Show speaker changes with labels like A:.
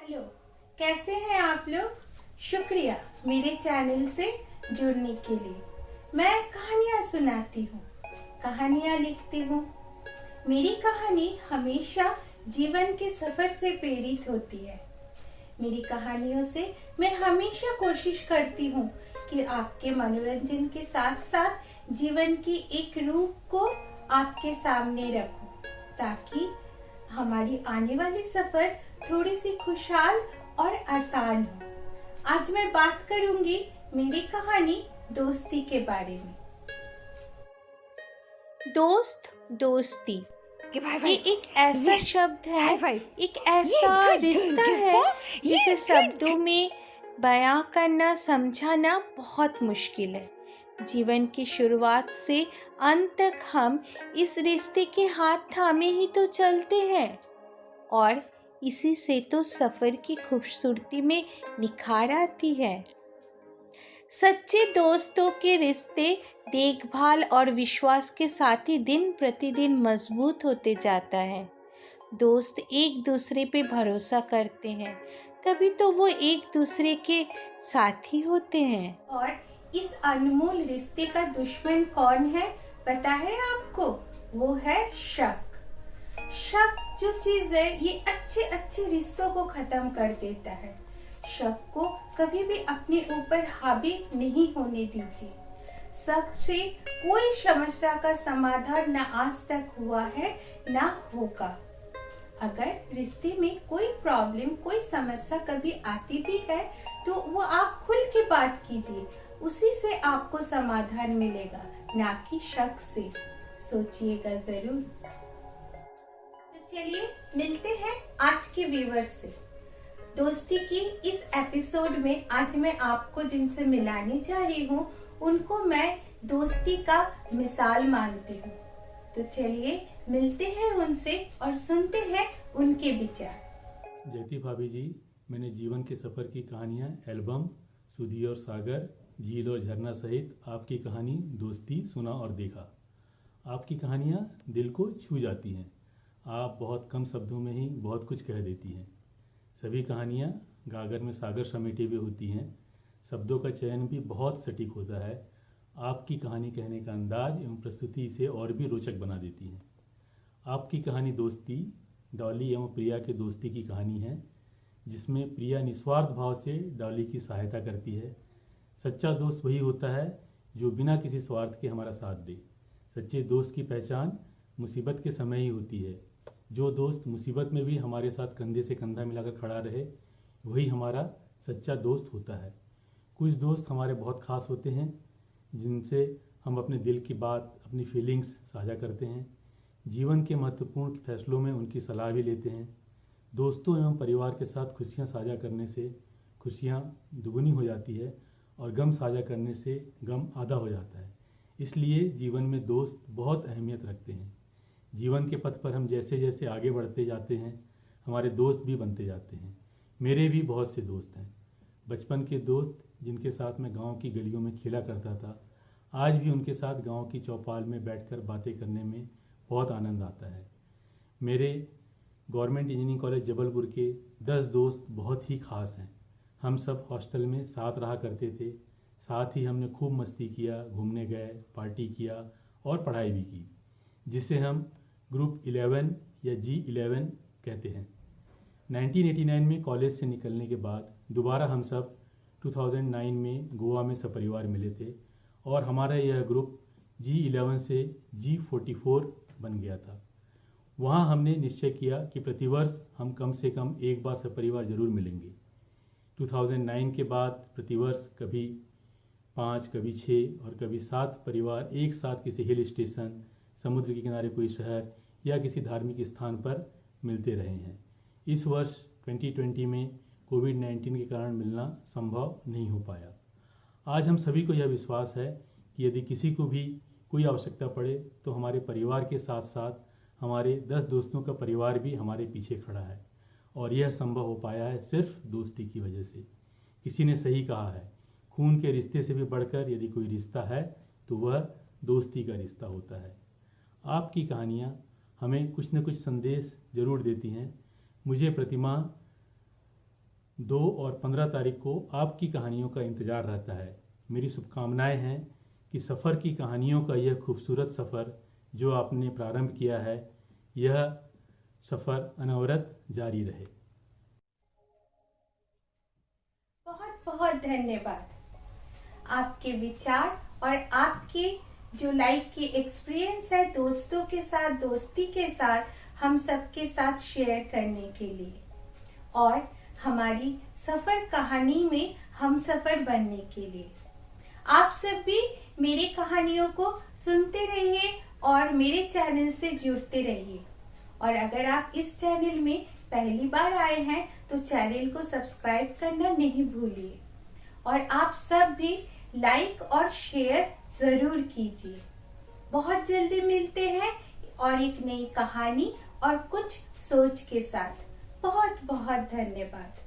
A: Hello, कैसे हैं आप लोग। शुक्रिया मेरे चैनल से जुड़ने के लिए। मैं कहानियाँ सुनाती हूँ, कहानियाँ लिखती हूँ। मेरी कहानी हमेशा जीवन के सफर से प्रेरित होती है। मेरी कहानियों से मैं हमेशा कोशिश करती हूँ कि आपके मनोरंजन के साथ साथ जीवन की एक रूप को आपके सामने रखूं, ताकि हमारी आने वाली सफर थोड़ी सी खुशहाल और आसान हो। आज मैं बात करूंगी मेरी कहानी दोस्ती के बारे में।
B: दोस्त, दोस्ती ये एक ऐसा शब्द है, एक ऐसा रिश्ता है जिसे शब्दों में बयां करना, समझाना बहुत मुश्किल है। जीवन की शुरुआत से अंत तक हम इस रिश्ते के हाथ थामे ही तो चलते हैं, और इसी से तो सफ़र की खूबसूरती में निखार आती है। सच्चे दोस्तों के रिश्ते देखभाल और विश्वास के साथ ही दिन प्रतिदिन मजबूत होते जाता है। दोस्त एक दूसरे पे भरोसा करते हैं, तभी तो वो एक दूसरे के साथी होते हैं।
A: और इस अनमोल रिश्ते का दुश्मन कौन है पता है आपको? वो है शक। शक जो चीज है ये अच्छे अच्छे रिश्तों को खत्म कर देता है। शक को कभी भी अपने ऊपर हावी नहीं होने दीजिए। शक से कोई समस्या का समाधान न आज तक हुआ है न होगा। अगर रिश्ते में कोई प्रॉब्लम, कोई समस्या कभी आती भी है तो वो आप खुल के बात कीजिए, उसी से आपको समाधान मिलेगा, ना कि शक से। सोचिएगा जरूर। तो चलिए मिलते हैं आज के व्यूअर्स से। दोस्ती की इस एपिसोड में आज मैं आपको जिनसे मिलाने जा रही हूँ उनको मैं दोस्ती का मिसाल मानती हूँ। तो चलिए मिलते हैं उनसे और सुनते हैं उनके विचार।
C: जयती भाभी जी, मैंने जीवन के सफ़र की कहानियाँ एल्बम सुधी और सागर, झील और झरना सहित आपकी कहानी दोस्ती सुना और देखा। आपकी कहानियाँ दिल को छू जाती हैं। आप बहुत कम शब्दों में ही बहुत कुछ कह देती हैं। सभी कहानियाँ गागर में सागर समेटे हुए होती हैं। शब्दों का चयन भी बहुत सटीक होता है। आपकी कहानी कहने का अंदाज एवं प्रस्तुति इसे और भी रोचक बना देती है। आपकी कहानी दोस्ती डॉली एवं प्रिया के दोस्ती की कहानी है, जिसमें प्रिया निस्वार्थ भाव से डॉली की सहायता करती है। सच्चा दोस्त वही होता है जो बिना किसी स्वार्थ के हमारा साथ दे। सच्चे दोस्त की पहचान मुसीबत के समय ही होती है। जो दोस्त मुसीबत में भी हमारे साथ कंधे से कंधा मिलाकर खड़ा रहे, वही हमारा सच्चा दोस्त होता है। कुछ दोस्त हमारे बहुत खास होते हैं, जिनसे हम अपने दिल की बात, अपनी फीलिंग्स साझा करते हैं। जीवन के महत्वपूर्ण फैसलों में उनकी सलाह भी लेते हैं। दोस्तों एवं परिवार के साथ खुशियां साझा करने से खुशियां दुगुनी हो जाती है और गम साझा करने से गम आधा हो जाता है। इसलिए जीवन में दोस्त बहुत अहमियत रखते हैं। जीवन के पथ पर हम जैसे जैसे आगे बढ़ते जाते हैं, हमारे दोस्त भी बनते जाते हैं। मेरे भी बहुत से दोस्त हैं। बचपन के दोस्त जिनके साथ मैं गांव की गलियों में खेला करता था, आज भी उनके साथ गांव की चौपाल में बैठकर बातें करने में बहुत आनंद आता है। मेरे गवर्नमेंट इंजीनियरिंग कॉलेज जबलपुर के 10 दोस्त बहुत ही खास हैं। हम सब हॉस्टल में साथ रहा करते थे। साथ ही हमने खूब मस्ती किया, घूमने गए, पार्टी किया और पढ़ाई भी की, जिसे हम ग्रुप 11 या G11 कहते हैं। 1989 में कॉलेज से निकलने के बाद दोबारा हम सब 2009 में गोवा में सपरिवार मिले थे और हमारा यह ग्रुप G11 से G44 बन गया था। वहाँ हमने निश्चय किया कि प्रतिवर्ष हम कम से कम एक बार सपरिवार जरूर मिलेंगे। 2009 के बाद प्रतिवर्ष कभी 5, कभी 6 और कभी 7 परिवार एक साथ किसी हिल स्टेशन, समुद्र के किनारे कोई शहर या किसी धार्मिक स्थान पर मिलते रहे हैं। इस वर्ष 2020 में कोविड-19 के कारण मिलना संभव नहीं हो पाया। आज हम सभी को यह विश्वास है कि यदि किसी को भी कोई आवश्यकता पड़े तो हमारे परिवार के साथ साथ हमारे 10 दोस्तों का परिवार भी हमारे पीछे खड़ा है, और यह संभव हो पाया है सिर्फ दोस्ती की वजह से। किसी ने सही कहा है, खून के रिश्ते से भी बढ़कर यदि कोई रिश्ता है तो वह दोस्ती का रिश्ता होता है। आपकी कहानियाँ हमें कुछ न कुछ संदेश जरूर देती हैं। मुझे प्रतिमा 2 और 15 तारीख को आपकी कहानियों का इंतज़ार रहता है। मेरी शुभकामनाएं हैं कि सफ़र की कहानियों का यह खूबसूरत सफ़र जो आपने प्रारंभ किया है, यह सफ़र अनवरत जारी रहे।
A: बहुत बहुत धन्यवाद। आपके विचार और आपके जो लाइफ की एक्सपीरियंस है दोस्तों के साथ, दोस्ती के साथ हम सबके साथ शेयर करने के लिए और हमारी सफर कहानी में हम सफर बनने के लिए। आप सब भी मेरी कहानियों को सुनते रहिए और मेरे चैनल से जुड़ते रहिए। और अगर आप इस चैनल में पहली बार आए हैं तो चैनल को सब्सक्राइब करना नहीं भूलिए और आप सब भी लाइक और शेयर जरूर कीजिए। बहुत जल्दी मिलते हैं और एक नई कहानी और कुछ सोच के साथ। बहुत बहुत धन्यवाद।